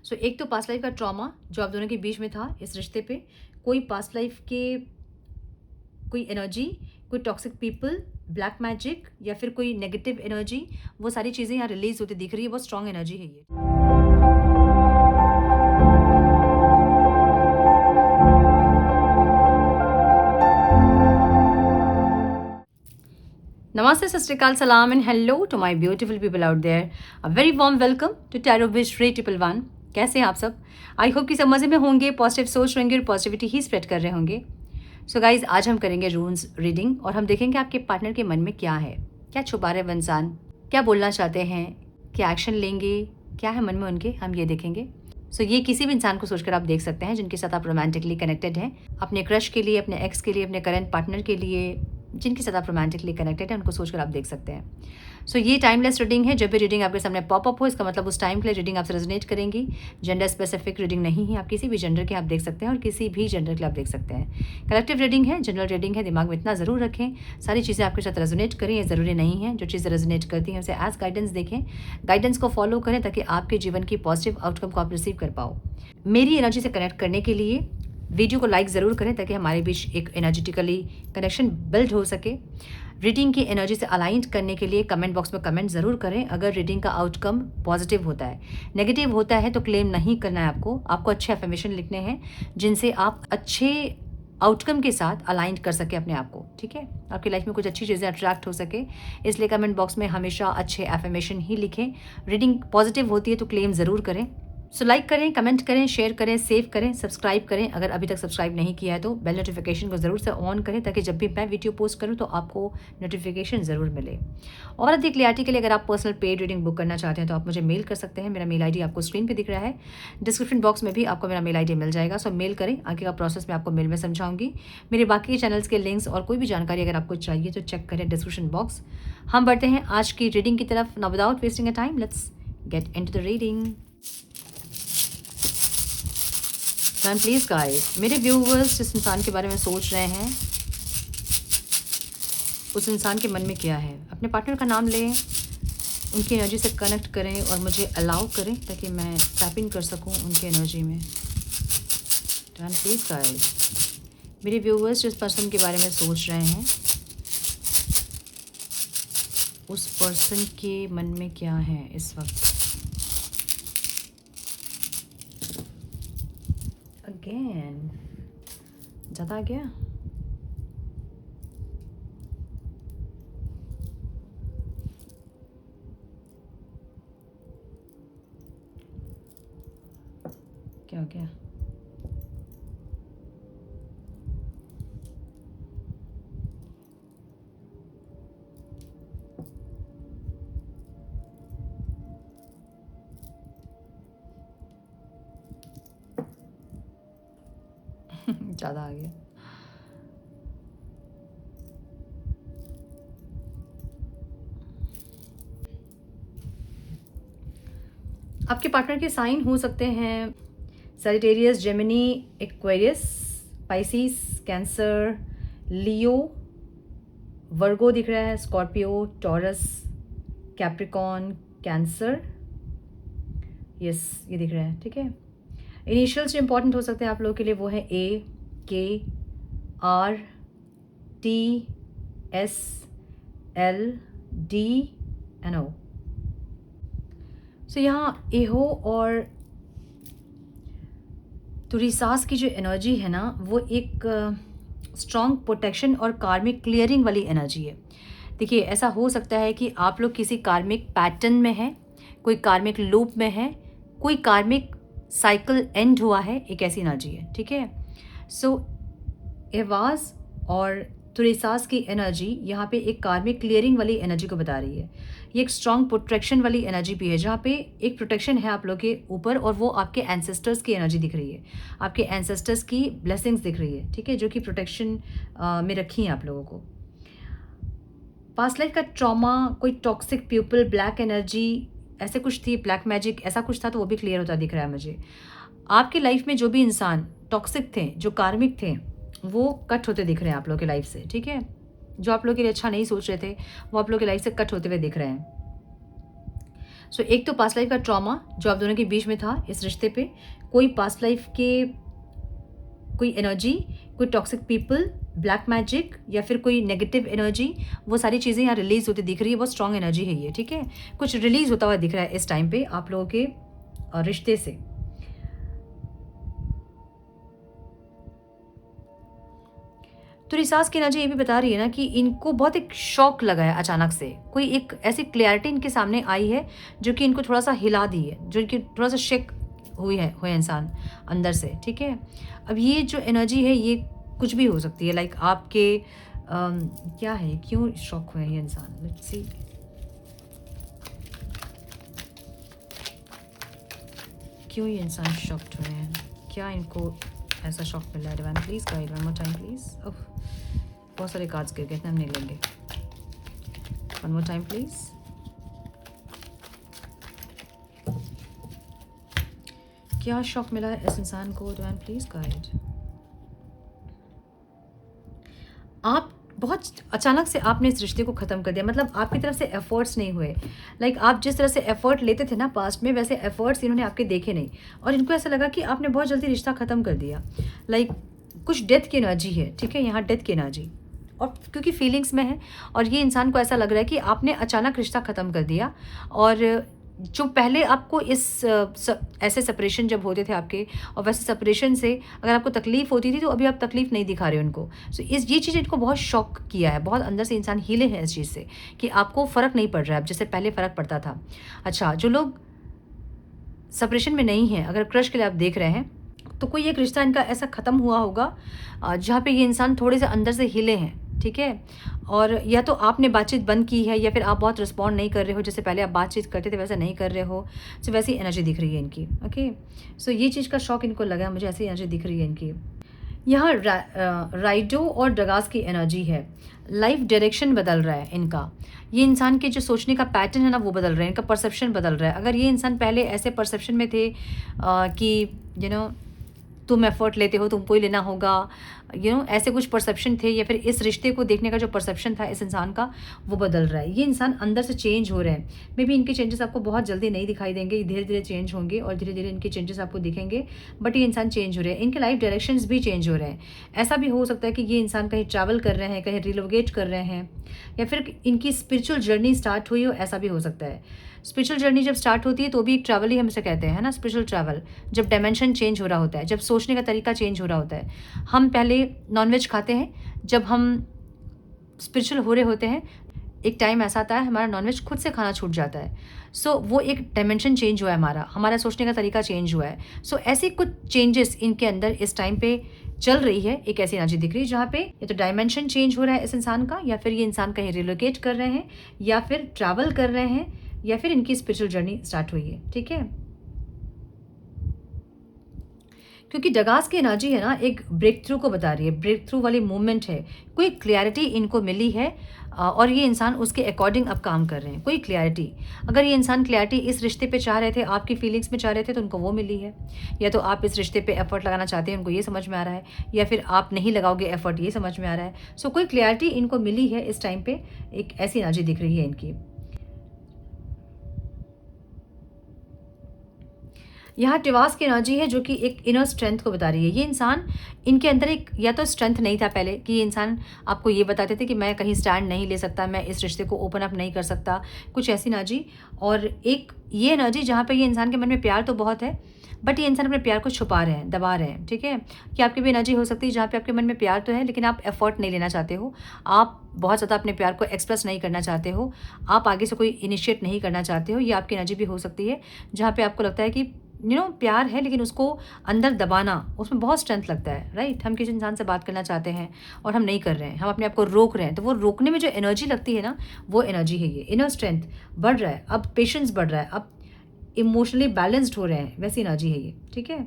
सो एक तो past life का ट्रॉमा जो आप दोनों के बीच में था इस रिश्ते पे, कोई पास्ट लाइफ के कोई एनर्जी, कोई टॉक्सिक पीपल, ब्लैक मैजिक या फिर कोई नेगेटिव एनर्जी, वो सारी चीज़ें यहाँ रिलीज होती दिख रही है। बहुत स्ट्रॉन्ग एनर्जी है ये। Namaste, Sat Sri Akal, Salam, and hello to my beautiful people out there. A very warm welcome to Tarot Wish Ray Triple One. कैसे हैं आप सब? आई होप कि सब मज़े में होंगे, पॉजिटिव सोच रहेंगे और पॉजिटिविटी ही स्प्रेड कर रहे होंगे। सो गाइज, आज हम करेंगे रून्स रीडिंग और हम देखेंगे आपके पार्टनर के मन में क्या है, क्या छुपा रहे वो इंसान, क्या बोलना चाहते हैं, क्या एक्शन लेंगे, क्या है मन में उनके, हम ये देखेंगे। सो ये किसी भी इंसान को सोचकर आप देख सकते हैं जिनके साथ आप रोमांटिकली कनेक्टेड हैं, अपने क्रश के लिए, अपने एक्स के लिए, अपने करंट पार्टनर के लिए, जिनके साथ आप रोमांटिकली कनेक्टेड हैं, उनको सोचकर आप देख सकते हैं। सो ये टाइमलेस रीडिंग है। जब भी रीडिंग आपके सामने पॉपअप हो, इसका मतलब उस टाइम के लिए रीडिंग आपसे रेजोनेट करेंगी। जेंडर स्पेसिफिक रीडिंग नहीं है, आप किसी भी जेंडर के आप देख सकते हैं और किसी भी जेंडर के आप देख सकते हैं। कलेक्टिव रीडिंग है, जनरल रीडिंग है। दिमाग में इतना ज़रूर रखें, सारी चीज़ें आपके साथ रेजोनेट करें, ये ज़रूरी नहीं है। जो चीज़ें रेजोनेट करती हैं उसे एज गाइडेंस देखें, गाइडेंस को फॉलो करें ताकि आपके जीवन की पॉजिटिव आउटकम को आप रिसीव कर पाओ। मेरी एनर्जी से कनेक्ट करने के लिए वीडियो को लाइक ज़रूर करें ताकि हमारे बीच एक एनर्जेटिकली कनेक्शन बिल्ड हो सके। रीडिंग की एनर्जी से अलाइंड करने के लिए कमेंट बॉक्स में कमेंट ज़रूर करें अगर रीडिंग का आउटकम पॉजिटिव होता है। नेगेटिव होता है तो क्लेम नहीं करना है आपको अच्छे अफर्मेशन लिखने हैं जिनसे आप अच्छे आउटकम के साथ अलाइंड कर सके अपने आप को। ठीक है, आपकी लाइफ में कुछ अच्छी चीज़ें अट्रैक्ट हो सके, इसलिए कमेंट बॉक्स में हमेशा अच्छे अफर्मेशन ही लिखें। रीडिंग पॉजिटिव होती है तो क्लेम ज़रूर करें। सो लाइक करें, कमेंट करें, शेयर करें, सेव करें, सब्सक्राइब करें। अगर अभी तक सब्सक्राइब नहीं किया है तो बेल नोटिफिकेशन को ज़रूर से ऑन करें ताकि जब भी मैं वीडियो पोस्ट करूं तो आपको नोटिफिकेशन ज़रूर मिले। और अधिक क्लियरिटी के लिए अगर आप पर्सनल पेड रीडिंग बुक करना चाहते हैं तो आप मुझे मेल कर सकते हैं। मेरा मेल आईडी आपको स्क्रीन पे दिख रहा है, डिस्क्रिप्शन बॉक्स में भी आपको मेरा मेल आईडी मिल जाएगा। सो मेल करें, आगे का प्रोसेस मैं आपको मेल में समझाऊंगी। मेरे बाकी चैनल्स के लिंक्स और कोई भी जानकारी अगर आपको चाहिए तो चेक करें डिस्क्रिप्शन बॉक्स। हम बढ़ते हैं आज की रीडिंग की तरफ। Now without wasting a time, let's get into the reading. Please guys, मेरे व्यूवर्स जिस इंसान के बारे में सोच रहे हैं उस इंसान के मन में क्या है, अपने पार्टनर का नाम लें, उनकी एनर्जी से कनेक्ट करें और मुझे अलाउ करें ताकि मैं टैप इन कर सकूं उनकी एनर्जी में। प्लीज़ गाइस, मेरे व्यूवर्स जिस पर्सन के बारे में सोच रहे हैं उस पर्सन के मन में क्या है इस वक्त। अगेन ज़्यादा आ गया। क्या हो गया? ज़्यादा आ गया। आपके पार्टनर के साइन हो सकते हैं Sagittarius, Gemini, Aquarius, Pisces, Cancer, Leo, Virgo दिख रहा है, Scorpio, Taurus, Capricorn, Cancer. Yes, ये दिख रहा है। ठीक है, इनिशियल्स जो इंपॉर्टेंट हो सकते हैं आप लोगों के लिए वो है A, K, R, T, S, L, D and O. So यहाँ एहो और तुरिसास की जो एनर्जी है ना वो एक स्ट्रॉन्ग प्रोटेक्शन और कार्मिक क्लियरिंग वाली एनर्जी है। देखिए, ऐसा हो सकता है कि आप लोग किसी कार्मिक पैटर्न में हैं, कोई कार्मिक लूप में है, कोई कार्मिक साइकिल एंड हुआ है, एक ऐसी एनर्जी है। ठीक है, सो एवाज और तुरिसास की एनर्जी यहाँ पे एक कार्मिक क्लियरिंग वाली एनर्जी को बता रही है। ये एक स्ट्रॉन्ग प्रोटेक्शन वाली एनर्जी भी है जहाँ पे एक प्रोटेक्शन है आप लोग के ऊपर और वो आपके एंसेस्टर्स की एनर्जी दिख रही है, आपके एंसेस्टर्स की ब्लेसिंग्स दिख रही है। ठीक है, जो कि प्रोटेक्शन में रखी हैं आप लोगों को। पास्ट लाइफ का ट्रॉमा, कोई टॉक्सिक पीपल, ब्लैक एनर्जी ऐसे कुछ थी, ब्लैक मैजिक ऐसा कुछ था, तो वो भी क्लियर होता दिख रहा है मुझे। आपकी लाइफ में जो भी इंसान टॉक्सिक थे, जो कार्मिक थे, वो कट होते दिख रहे हैं आप लोगों की लाइफ से। ठीक है, जो आप लोगों के लिए अच्छा नहीं सोच रहे थे वो आप लोगों की लाइफ से कट होते हुए दिख रहे हैं। सो एक तो पास्ट लाइफ का ट्रॉमा जो आप दोनों के बीच में था इस रिश्ते पे, कोई पास्ट लाइफ के कोई एनर्जी, कोई टॉक्सिक पीपल, ब्लैक मैजिक या फिर कोई नेगेटिव एनर्जी, वो सारी चीज़ें यहाँ रिलीज होती दिख रही है। बहुत स्ट्रॉन्ग एनर्जी है ये, ठीक है। कुछ रिलीज होता हुआ दिख रहा है इस टाइम पे आप लोगों के रिश्ते से। तो रिसास की एनर्जी ये भी बता रही है ना कि इनको बहुत एक शॉक लगा है अचानक से, कोई एक ऐसी क्लैरिटी इनके सामने आई है जो कि इनको थोड़ा सा हिला दी है, जो कि थोड़ा सा शेक हुए इंसान अंदर से, ठीक है। अब ये जो एनर्जी है ये कुछ भी हो सकती है, लाइक आपके क्या है, क्यों शॉक हुए ये इंसान, लेट्स सी। क्यों ये इंसान शॉक्ड हुए हैं, क्या इनको ऐसा शॉक मिला है? Divine please guide one more time please. बहुत सारे कार्ड्स गिर गए, इतने हम नहीं लेंगे। One more time please. क्या शॉक मिला है इस इंसान को? Divine please guide. आप बहुत अचानक से आपने इस रिश्ते को ख़त्म कर दिया, मतलब आपकी तरफ से एफर्ट्स नहीं हुए। लाइक आप जिस तरह से एफर्ट लेते थे ना पास्ट में, वैसे एफर्ट्स इन्होंने आपके देखे नहीं, और इनको ऐसा लगा कि आपने बहुत जल्दी रिश्ता ख़त्म कर दिया। लाइक कुछ डेथ की एनर्जी है, ठीक है, यहाँ डेथ की एनर्जी, और क्योंकि फीलिंग्स में है, और ये इंसान को ऐसा लग रहा है कि आपने अचानक रिश्ता ख़त्म कर दिया। और जो पहले आपको ऐसे सेपरेशन जब होते थे आपके, और वैसे सेपरेशन से अगर आपको तकलीफ़ होती थी तो अभी आप तकलीफ़ नहीं दिखा रहे हो उनको। सो ये चीज़ इनको बहुत शॉक किया है, बहुत अंदर से इंसान हिले हैं इस चीज़ से कि आपको फ़र्क नहीं पड़ रहा है अब जैसे पहले फ़र्क पड़ता था। अच्छा, जो लोग सेपरेशन में नहीं हैं, अगर क्रश के लिए आप देख रहे हैं, तो कोई एक रिश्ता इनका ऐसा ख़त्म हुआ होगा जहाँ पे ये इंसान थोड़े से अंदर से हिले हैं, ठीक है। और या तो आपने बातचीत बंद की है, या फिर आप बहुत रिस्पॉन्ड नहीं कर रहे हो, जैसे पहले आप बातचीत करते थे वैसा नहीं कर रहे हो। सो वैसी एनर्जी दिख रही है इनकी, ओके। सो ये चीज़ का शौक इनको लगा, मुझे ऐसी एनर्जी दिख रही है इनकी। यहाँ राइडो और डगास की एनर्जी है। लाइफ डायरेक्शन बदल रहा है इनका, ये इंसान के जो सोचने का पैटर्न है ना वो बदल रहा है, इनका परसेप्शन बदल रहा है। अगर ये इंसान पहले ऐसे परसेप्शन में थे कि तुम एफर्ट लेते हो, तुमको ही लेना होगा, ऐसे कुछ परसेप्शन थे, या फिर इस रिश्ते को देखने का जो परसेप्शन था इस इंसान का वो बदल रहा है। ये इंसान अंदर से चेंज हो रहे हैं। मे बी इनके चेंजेस आपको बहुत जल्दी नहीं दिखाई देंगे, धीरे धीरे चेंज होंगे और धीरे धीरे इनके चेंजेस आपको दिखेंगे, बट ये इंसान चेंज हो रहे हैं, इनके लाइफ डायरेक्शंस भी चेंज हो रहे हैं। ऐसा भी हो सकता है कि ये इंसान कहीं ट्रैवल कर रहे हैं, कहीं रिलोकेट कर रहे हैं, या फिर इनकी स्पिरिचुअल जर्नी स्टार्ट हुई हो, ऐसा भी हो सकता है। स्पिरिचुअल जर्नी जब स्टार्ट होती है तो भी एक ट्रैवल ही हम इसे कहते हैं, है ना, स्पिरिचुअल ट्रैवल। जब डायमेंशन चेंज हो रहा होता है, जब सोचने का तरीका चेंज हो रहा होता है। हम पहले नॉनवेज खाते हैं, जब हम स्पिरिचुअल हो रहे होते हैं एक टाइम ऐसा आता है हमारा नॉनवेज खुद से खाना छूट जाता है। सो वो एक डायमेंशन चेंज हुआ है, हमारा सोचने का तरीका चेंज हुआ है। सो ऐसे कुछ चेंजेस इनके अंदर इस टाइम पे चल रही है। एक ऐसी एनर्जी दिख रही है जहाँ पे या तो डायमेंशन चेंज हो रहा है इस इंसान का, या फिर ये इंसान कहीं रिलोकेट कर रहे हैं, या फिर ट्रैवल कर रहे हैं, या फिर इनकी स्पिरिचुअल जर्नी स्टार्ट हुई है, ठीक है। क्योंकि डगास की एनर्जी है ना, एक ब्रेक थ्रू को बता रही है, ब्रेक थ्रू वाली मूवमेंट है, कोई क्लैरिटी इनको मिली है, और ये इंसान उसके अकॉर्डिंग अब काम कर रहे हैं। कोई क्लैरिटी, अगर ये इंसान क्लैरिटी इस रिश्ते पे चाह रहे थे, आपकी फीलिंग्स में चाह रहे थे, तो उनको वो मिली है। या तो आप इस रिश्ते पे एफर्ट लगाना चाहते हैं, उनको ये समझ में आ रहा है, या फिर आप नहीं लगाओगे एफर्ट, ये समझ में आ रहा है। सो कोई क्लैरिटी इनको मिली है इस टाइम पे, एक ऐसी एनर्जी दिख रही है इनकी। यहाँ टिवास की एनर्जी है जो कि एक इनर स्ट्रेंथ को बता रही है। ये इंसान, इनके अंदर एक या तो स्ट्रेंथ नहीं था पहले, कि ये इंसान आपको ये बताते थे कि मैं कहीं स्टैंड नहीं ले सकता, मैं इस रिश्ते को ओपन अप नहीं कर सकता, कुछ ऐसी एनर्जी। और एक ये एनर्जी जहाँ पे ये इंसान के मन में प्यार तो बहुत है, बट ये इंसान अपने प्यार को छुपा रहे हैं, दबा रहे हैं, ठीक है। कि आपकी भी एनर्जी हो सकती है जहाँ पे आपके मन में प्यार तो है, लेकिन आप एफर्ट नहीं लेना चाहते हो, आप बहुत ज़्यादा अपने प्यार को एक्सप्रेस नहीं करना चाहते हो, आप आगे से कोई इनिशिएट नहीं करना चाहते हो। ये आपकी एनर्जी भी हो सकती है जहाँ पे आपको लगता है कि प्यार है, लेकिन उसको अंदर दबाना, उसमें बहुत स्ट्रेंथ लगता है, राइट। हम किसी इंसान से बात करना चाहते हैं और हम नहीं कर रहे हैं, हम अपने आप को रोक रहे हैं, तो वो रोकने में जो एनर्जी लगती है ना, वो एनर्जी है ये। इनर स्ट्रेंथ बढ़ रहा है, अब पेशेंस बढ़ रहा है, अब इमोशनली बैलेंस्ड हो रहे हैं, वैसी एनर्जी है ये, ठीक है।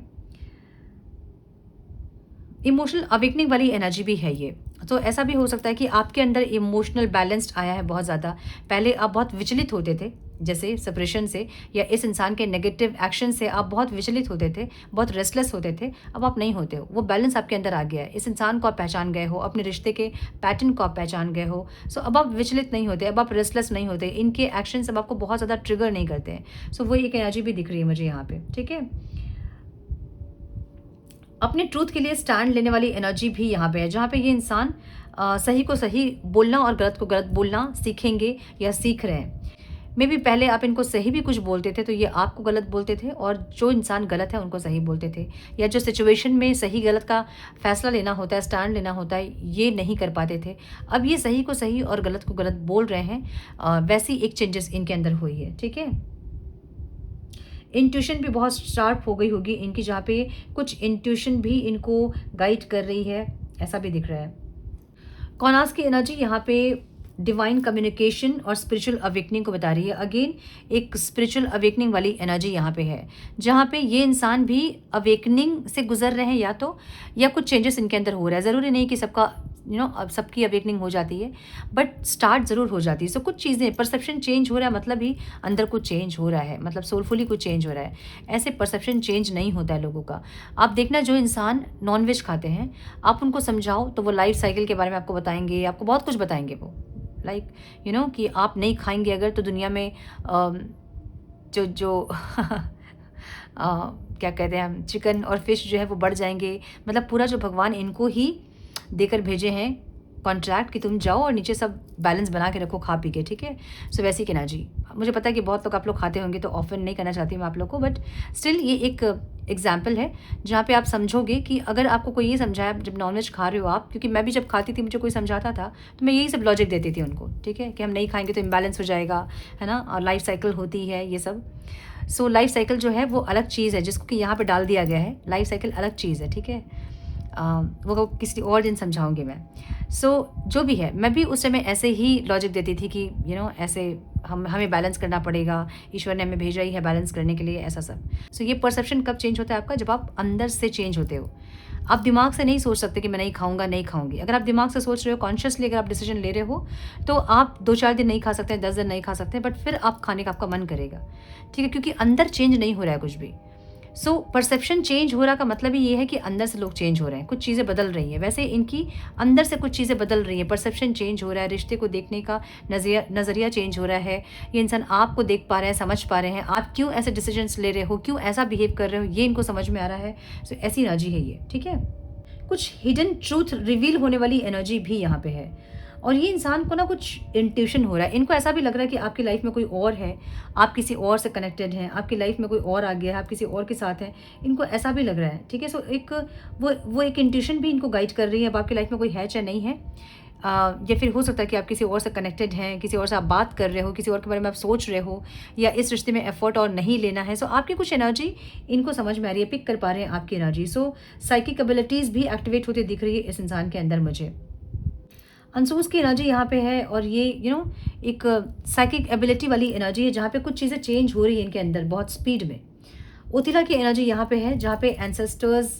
इमोशनल अवेकनिंग वाली एनर्जी भी है ये। तो ऐसा भी हो सकता है कि आपके अंदर इमोशनल बैलेंस्ड आया है बहुत ज़्यादा। पहले आप बहुत विचलित होते थे, जैसे सेपरेशन से या इस इंसान के नेगेटिव एक्शन से आप बहुत विचलित होते थे, बहुत रेस्टलेस होते थे, अब आप नहीं होते हो। वो बैलेंस आपके अंदर आ गया है। इस इंसान को आप पहचान गए हो, अपने रिश्ते के पैटर्न को आप पहचान गए हो। सो अब आप विचलित नहीं होते, अब आप रेस्टलेस नहीं होते, इनके एक्शंस अब आपको बहुत ज़्यादा ट्रिगर नहीं करते हैं। सो वो एक एनर्जी भी दिख रही है मुझे यहाँ पे, ठीक है। अपने ट्रूथ के लिए स्टैंड लेने वाली एनर्जी भी यहाँ पे है, जहाँ पे ये इंसान सही को सही बोलना और गलत को गलत बोलना सीखेंगे या सीख रहे हैं। मे बी पहले आप इनको सही भी कुछ बोलते थे तो ये आपको गलत बोलते थे, और जो इंसान गलत है उनको सही बोलते थे, या जो सिचुएशन में सही गलत का फैसला लेना होता है, स्टैंड लेना होता है, ये नहीं कर पाते थे। अब ये सही को सही और गलत को गलत बोल रहे हैं। वैसी एक चेंजेस इनके अंदर हुई है, ठीक है। इंट्यूशन भी बहुत शार्प हो गई होगी इनकी, जहाँ पे कुछ इंट्यूशन भी इनको गाइड कर रही है, ऐसा भी दिख रहा है। कॉनास की एनर्जी यहाँ पे डिवाइन कम्युनिकेशन और स्पिरिचुअल अवेकनिंग को बता रही है। अगेन एक स्पिरिचुअल अवेकनिंग वाली एनर्जी यहाँ पे है, जहाँ पे ये इंसान भी अवेकनिंग से गुजर रहे हैं, या कुछ चेंजेस इनके अंदर हो रहा है। ज़रूरी नहीं कि सबका अब सबकी अवेकनिंग हो जाती है, बट स्टार्ट ज़रूर हो जाती है। सो कुछ चीज़ें परसेप्शन चेंज हो रहा है, मतलब ही अंदर कुछ चेंज हो रहा है, मतलब सोलफुली कुछ चेंज हो रहा है। ऐसे परसेप्शन चेंज नहीं होता है लोगों का। आप देखना, जो इंसान नॉनवेज खाते हैं, आप उनको समझाओ तो वो लाइफ साइकिल के बारे में आपको बताएंगे, आपको बहुत कुछ बताएंगे वो, लाइक कि आप नहीं खाएंगे अगर तो दुनिया में जो क्या कहते हैं हम, चिकन और फिश जो है वो बढ़ जाएंगे। मतलब पूरा जो भगवान इनको ही देकर भेजे हैं कॉन्ट्रैक्ट कि तुम जाओ और नीचे सब बैलेंस बना के रखो खा पी के, ठीक है। सो वैसी की एनर्जी, मुझे पता है कि बहुत लोग आप लोग खाते होंगे तो ऑफन नहीं करना चाहती मैं आप लोग को, बट स्टिल ये एक एग्जाम्पल है जहाँ पे आप समझोगे कि अगर आपको कोई ये समझाया, जब नॉनवेज खा रहे हो आप, क्योंकि मैं भी जब खाती थी मुझे कोई समझाता था तो मैं यही सब लॉजिक देती थी उनको, ठीक है, कि हम नहीं खाएंगे तो इम्बैलेंस हो जाएगा, है ना, और लाइफ साइकिल होती है ये सब। सो लाइफ साइकिल जो है वो अलग चीज़ है, जिसको कि यहाँ पे डाल दिया गया है। लाइफ साइकिल अलग चीज़ है, ठीक है। वो किसी और दिन समझाऊंगी मैं। सो जो भी है, मैं भी उस समय ऐसे ही लॉजिक देती थी कि ऐसे हमें बैलेंस करना पड़ेगा, ईश्वर ने हमें भेजा ही है बैलेंस करने के लिए, ऐसा सब। सो ये परसेप्शन कब चेंज होता है आपका, जब आप अंदर से चेंज होते हो। आप दिमाग से नहीं सोच सकते कि मैं नहीं खाऊंगा, नहीं खाऊंगी। अगर आप दिमाग से सोच रहे हो, कॉन्शियसली अगर आप डिसीजन ले रहे हो, तो आप 2-4 दिन नहीं खा सकते, 10 दिन नहीं खा सकते, बट फिर आप खाने का आपका मन करेगा, ठीक है, क्योंकि अंदर चेंज नहीं हो रहा है कुछ भी। सो परसेप्शन चेंज हो रहा का मतलब ही ये है कि अंदर से लोग चेंज हो रहे हैं, कुछ चीज़ें बदल रही हैं। वैसे इनकी अंदर से कुछ चीज़ें बदल रही हैं, परसेप्शन चेंज हो रहा है, रिश्ते को देखने का नज़रिया चेंज हो रहा है। ये इंसान आपको देख पा रहे हैं, समझ पा रहे हैं, आप क्यों ऐसे डिसीजंस ले रहे हो, क्यों ऐसा बिहेव कर रहे हो, ये इनको समझ में आ रहा है। सो ऐसी एनर्जी है ये, ठीक है। कुछ हिडन ट्रूथ रिवील होने वाली एनर्जी भी यहाँ पे है, और ये इंसान को ना कुछ इंट्यूशन हो रहा है। इनको ऐसा भी लग रहा है कि आपकी लाइफ में कोई और है, आप किसी और से कनेक्टेड हैं, आपकी लाइफ में कोई और आ गया है, आप किसी और के साथ हैं, इनको ऐसा भी लग रहा है, ठीक है। सो एक वो एक इंट्यूशन भी इनको गाइड कर रही है, अब आपकी लाइफ में कोई है चाहे नहीं है। या फिर हो सकता है कि आप किसी और से कनेक्टेड हैं, किसी और से आप बात कर रहे हो, किसी और के बारे में आप सोच रहे हो, या इस रिश्ते में एफर्ट और नहीं लेना है। सो आपकी कुछ एनर्जी इनको समझ में आ रही है, पिक कर पा रहे हैं आपकी एनर्जी। सो साइकिक एबिलिटीज़ भी एक्टिवेट होती दिख रही है इस इंसान के अंदर मुझे। अनसोस की एनर्जी यहाँ पे है, और ये एक साइकिक एबिलिटी वाली एनर्जी है, जहाँ पे कुछ चीज़ें चेंज हो रही है इनके अंदर बहुत स्पीड में। ओतिला की एनर्जी यहाँ पे है, जहाँ पे ancestors,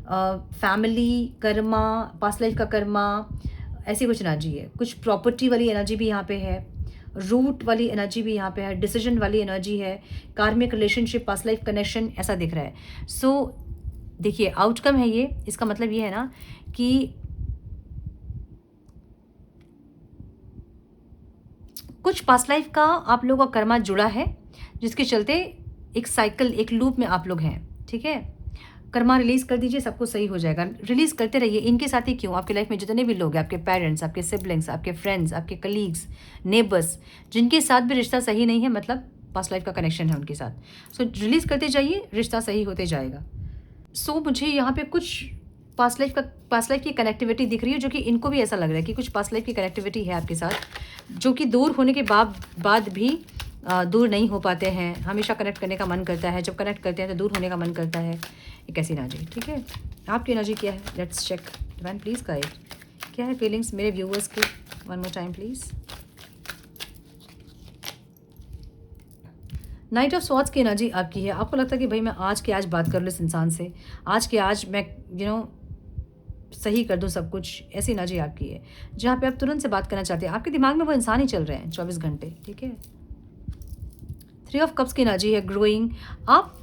family, Karma, past life का कर्मा, ऐसी कुछ एनर्जी है। कुछ प्रॉपर्टी वाली एनर्जी भी यहाँ पे है, रूट वाली एनर्जी भी यहाँ पे है, डिसीजन वाली एनर्जी है, कार्मिक रिलेशनशिप, पास्ट लाइफ कनेक्शन, ऐसा दिख रहा है। सो देखिए आउटकम है ये, इसका मतलब ये है ना कि कुछ पास्ट लाइफ का आप लोगों का कर्मा जुड़ा है, जिसके चलते एक साइकिल, एक लूप में आप लोग हैं, ठीक है। कर्मा रिलीज़ कर दीजिए, सब कुछ सही हो जाएगा। रिलीज़ करते रहिए। इनके साथ ही क्यों, आपकी लाइफ में जितने भी लोग हैं, आपके पेरेंट्स, आपके सिबलिंग्स, आपके फ्रेंड्स, आपके कलीग्स, नेबर्स, जिनके साथ भी रिश्ता सही नहीं है, मतलब पास्ट लाइफ का कनेक्शन है उनके साथ। सो रिलीज़ करते जाइए, रिश्ता सही होते जाएगा। सो मुझे यहाँ पे कुछ पास्ट लाइफ की कनेक्टिविटी दिख रही है, जो कि इनको भी ऐसा लग रहा है कि कुछ पास्ट लाइफ की कनेक्टिविटी है आपके साथ, जो कि दूर होने के बाद भी दूर नहीं हो पाते हैं। हमेशा कनेक्ट करने का मन करता है, जब कनेक्ट करते हैं तो दूर होने का मन करता है। एक ऐसी एनर्जी, ठीक है। आपकी एनर्जी क्या है, let's check. Divine please guide, क्या है फीलिंग्स मेरे व्यूअर्स के, one more time please. Knight of swords की एनर्जी आपकी है। आपको लगता है कि भाई मैं आज के आज बात कर लूँ इस इंसान से, आज के आज मैं सही कर दूँ सब कुछ, ऐसी एनर्जी आपकी है, जहाँ पे आप तुरंत से बात करना चाहते हैं। आपके दिमाग में वो इंसान ही चल रहे हैं 24 घंटे, ठीक है। 3 ऑफ कप्स की एनर्जी है, ग्रोइंग। आप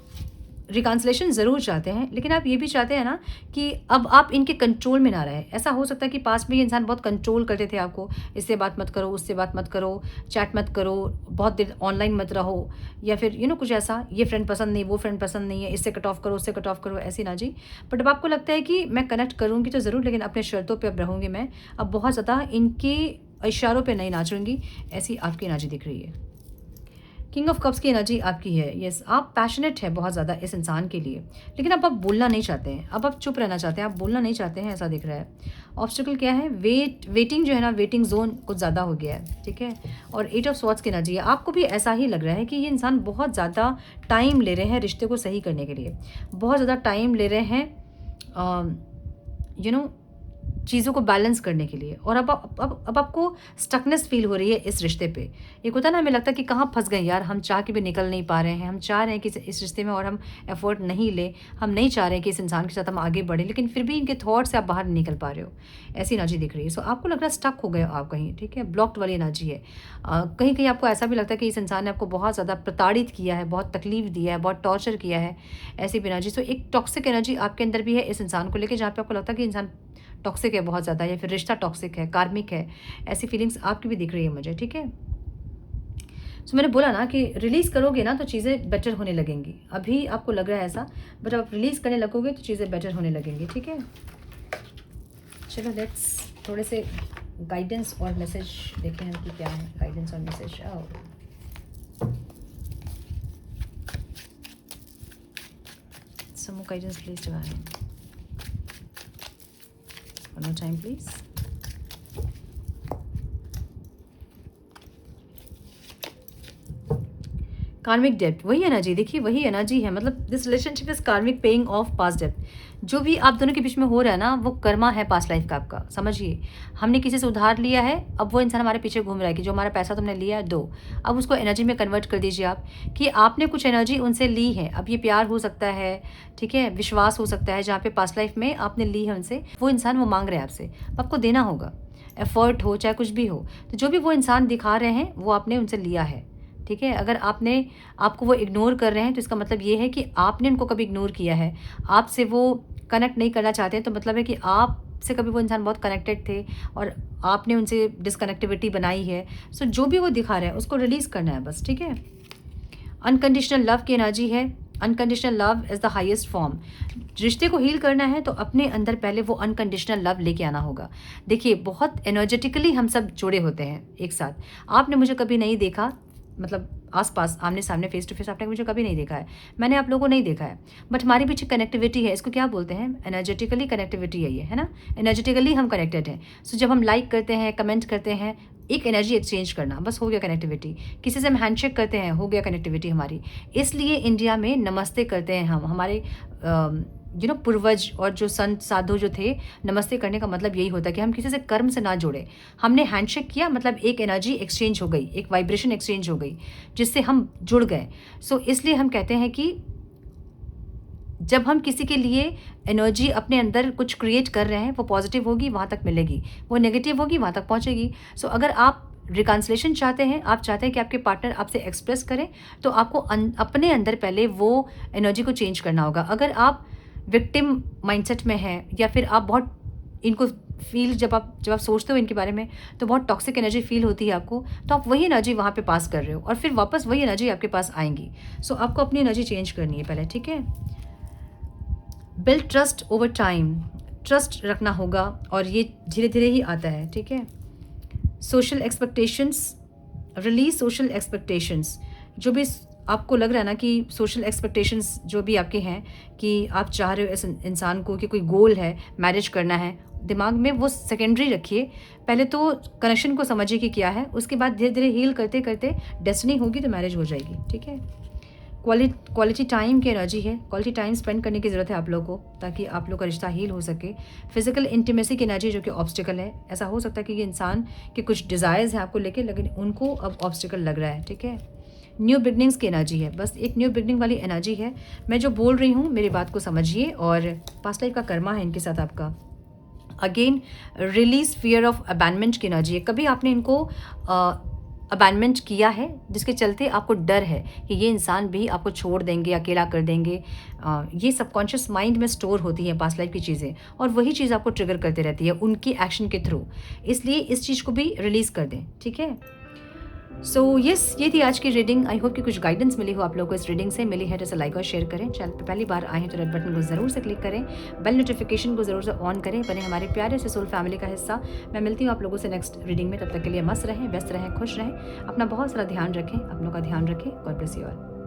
रिकन्सिलेशन ज़रूर चाहते हैं, लेकिन आप ये भी चाहते हैं ना कि अब आप इनके कंट्रोल में ना रहें। ऐसा हो सकता है कि पास में ये इंसान बहुत कंट्रोल करते थे आपको, इससे बात मत करो, उससे बात मत करो, चैट मत करो, बहुत देर ऑनलाइन मत रहो, या फिर कुछ ऐसा, ये फ्रेंड पसंद नहीं, वो फ्रेंड पसंद नहीं है, इससे कट ऑफ करो, उससे कट ऑफ करो, ऐसी ना जी। बट अब आपको लगता है कि मैं कनेक्ट करूँगी तो ज़रूर, लेकिन अपने शर्तों पर अब रहूँगी मैं, अब बहुत ज़्यादा इनके इशारों पर नहीं नाचूँगी, ऐसी आपकी एनर्जी दिख रही है। किंग ऑफ कप्स की एनर्जी आपकी है। यस, आप पैशनेट है बहुत ज़्यादा इस इंसान के लिए, लेकिन अब आप बोलना नहीं चाहते हैं, अब आप चुप रहना चाहते हैं, आप बोलना नहीं चाहते हैं, ऐसा दिख रहा है। ऑब्स्टिकल क्या है? वेटिंग जो है ना, वेटिंग जोन कुछ ज़्यादा हो गया है, ठीक है। और 8 ऑफ स्वॉर्ड्स की एनर्जी है। आपको भी ऐसा ही लग रहा है कि ये इंसान बहुत ज़्यादा टाइम ले रहे हैं रिश्ते को सही करने के लिए, बहुत ज़्यादा टाइम ले रहे हैं चीज़ों को बैलेंस करने के लिए। और अब आपको स्टकनेस फील हो रही है इस रिश्ते पे। एक होता है ना, हमें लगता है कि कहाँ फंस गए यार, हम चाह के भी निकल नहीं पा रहे हैं, हम चाह रहे हैं कि इस रिश्ते में और हम एफर्ट नहीं ले, हम नहीं चाह रहे हैं कि इस इंसान के साथ हम आगे बढ़ें, लेकिन फिर भी इनके थॉट से आप बाहर नहीं निकल पा रहे हो, ऐसी एनर्जी दिख रही है। सो आपको लग रहा है स्टक हो गए हो आप कहीं, ठीक है, ब्लॉक्ड वाली एनर्जी है। कहीं कहीं आपको ऐसा भी लगता है कि इस इंसान ने आपको बहुत ज़्यादा प्रताड़ित किया है, बहुत तकलीफ दिया है, बहुत टॉर्चर किया है, ऐसी भी एनर्जी। सो एक टॉक्सिक एनर्जी आपके अंदर भी है इस इंसान को लेकर, जहाँ पे आपको लगता है कि इंसान टॉक्सिक है बहुत ज़्यादा, या फिर रिश्ता टॉक्सिक है, कार्मिक है, ऐसी फीलिंग्स आपकी भी दिख रही है मुझे, ठीक है। सो मैंने बोला ना कि रिलीज़ करोगे ना तो चीज़ें बेटर होने लगेंगी। अभी आपको लग रहा है ऐसा, बट आप रिलीज़ करने लगोगे तो चीज़ें बेटर होने लगेंगी, ठीक है। चलो लेट्स थोड़े से गाइडेंस और मैसेज देखें हम कि क्या है गाइडेंस और message. Some more guidance please divine. One more time please. कार्मिक डेप्थ, वही एनर्जी देखिए, वही एनर्जी है। मतलब दिस रिलेशनशिप इज कार्मिक पेइंग ऑफ पास्ट डेप्थ। जो भी आप दोनों के बीच में हो रहा है ना, वो कर्मा है पास्ट लाइफ का आपका, समझिए। हमने किसी से उधार लिया है, अब वो इंसान हमारे पीछे घूम रहा है कि जो हमारा पैसा तुमने लिया है दो। अब उसको एनर्जी में कन्वर्ट कर दीजिए आप, कि आपने कुछ एनर्जी उनसे ली है। अब ये प्यार हो सकता है, ठीक है, विश्वास हो सकता है, जहाँ पे पास्ट लाइफ में आपने ली है उनसे, वो इंसान वो मांग रहे हैं आपसे, आपको देना होगा। एफर्ट हो चाहे कुछ भी हो, तो जो भी वो इंसान दिखा रहे हैं वो आपने उनसे लिया है, ठीक है। अगर आपको वो इग्नोर कर रहे हैं तो इसका मतलब ये है कि आपने उनको कभी इग्नोर किया है, आपसे वो कनेक्ट नहीं करना चाहते हैं, तो मतलब है कि आपसे कभी वो इंसान बहुत कनेक्टेड थे और आपने उनसे डिसकनेक्टिविटी बनाई है। सो जो भी वो दिखा रहे हैं उसको रिलीज़ करना है बस, ठीक है। अनकंडीशनल लव की एनर्जी है। Unconditional love is the highest form. रिश्ते को हील करना है तो अपने अंदर पहले वो अनकंडीशनल लव लेके आना होगा। देखिए, बहुत एनर्जेटिकली हम सब जुड़े होते हैं एक साथ। आपने मुझे कभी नहीं देखा, मतलब आसपास आमने सामने फेस टू फेस आपने मुझे कभी नहीं देखा है, मैंने आप लोगों को नहीं देखा है, बट हमारे पीछे कनेक्टिविटी है। इसको क्या बोलते हैं? एनर्जेटिकली कनेक्टिविटी है ये, है ना। एनर्जेटिकली हम कनेक्टेड हैं। सो जब हम लाइक करते हैं, कमेंट करते हैं, एक एनर्जी एक्सचेंज करना, बस हो गया कनेक्टिविटी। किसी से हम हैंडशेक करते हैं, हो गया कनेक्टिविटी हमारी। इसलिए इंडिया में नमस्ते करते हैं हम, हमारे पूर्वज और जो संत साधु जो थे, नमस्ते करने का मतलब यही होता है कि हम किसी से कर्म से ना जुड़े। हमने हैंडशेक किया, मतलब एक एनर्जी एक्सचेंज हो गई, एक वाइब्रेशन एक्सचेंज हो गई, जिससे हम जुड़ गए। सो इसलिए हम कहते हैं कि जब हम किसी के लिए एनर्जी अपने अंदर कुछ क्रिएट कर रहे हैं, वो पॉजिटिव होगी वहाँ तक मिलेगी, वो नेगेटिव होगी वहाँ तक पहुँचेगी। सो अगर आप रिकन्सिलेशन चाहते हैं, आप चाहते हैं कि आपके पार्टनर आपसे एक्सप्रेस करें, तो आपको अपने अंदर पहले वो एनर्जी को चेंज करना होगा। अगर आप विक्टिम माइंडसेट में है, या फिर आप बहुत इनको फील, जब आप सोचते हो इनके बारे में तो बहुत टॉक्सिक एनर्जी फील होती है आपको, तो आप वही एनर्जी वहाँ पे पास कर रहे हो और फिर वापस वही एनर्जी आपके पास आएंगी। सो आपको अपनी एनर्जी चेंज करनी है पहले, ठीक है। Build trust over time, trust रखना होगा और ये धीरे धीरे ही आता है, ठीक है। Social expectations, release social expectations. जो भी आपको लग रहा है ना कि सोशल एक्सपेक्टेशंस जो भी आपके हैं, कि आप चाह रहे हो इस इंसान को, कि कोई गोल है, मैरिज करना है, दिमाग में वो सेकेंडरी रखिए। पहले तो कनेक्शन को समझिए कि क्या है, उसके बाद धीरे धीरे हील करते करते डेस्टिनी होगी तो मैरिज हो जाएगी, ठीक है। क्वालिटी टाइम की एनर्जी है। क्वालिटी टाइम स्पेंड करने की ज़रूरत है आप लोगों को, ताकि आप लोग का रिश्ता हील हो सके। फिजिकल इंटीमेसी की एनर्जी जो कि ऑब्स्टिकल है। ऐसा हो सकता है कि ये इंसान के कुछ डिज़ायर्स हैं आपको लेके, लेकिन उनको अब ऑब्स्टिकल लग रहा है, ठीक है। न्यू बिगनिंग्स की एनर्जी है, बस एक न्यू बिगनिंग वाली एनर्जी है। मैं जो बोल रही हूँ मेरी बात को समझिए। और पास्ट लाइफ का कर्मा है इनके साथ आपका। Again release fear of abandonment की एनर्जी है। कभी आपने इनको अबैंडनमेंट किया है, जिसके चलते आपको डर है कि ये इंसान भी आपको छोड़ देंगे, अकेला कर देंगे। ये सबकॉन्शियस माइंड में स्टोर होती हैं पास्ट लाइफ की चीज़ें, और वही चीज़ आपको ट्रिगर करती रहती है उनकी एक्शन के थ्रू। इसलिए इस चीज़ को भी रिलीज़ कर दें, ठीक है? सो यस, ये थी आज की रीडिंग। आई होप कि कुछ गाइडेंस मिली हो आप लोगों को इस रीडिंग से। मिली है तो इसे लाइक और शेयर करें। चैनल पर पहली बार आए हैं तो रेड बटन को ज़रूर से क्लिक करें, बेल नोटिफिकेशन को ज़रूर से ऑन करें, बने हमारे प्यारे से सोल फैमिली का हिस्सा। मैं मिलती हूँ आप लोगों से नेक्स्ट रीडिंग में। तब तक के लिए मस्त रहें, व्यस्त रहें, खुश रहें, अपना बहुत सारा ध्यान रखें, अपनों का ध्यान रखें। God bless you all.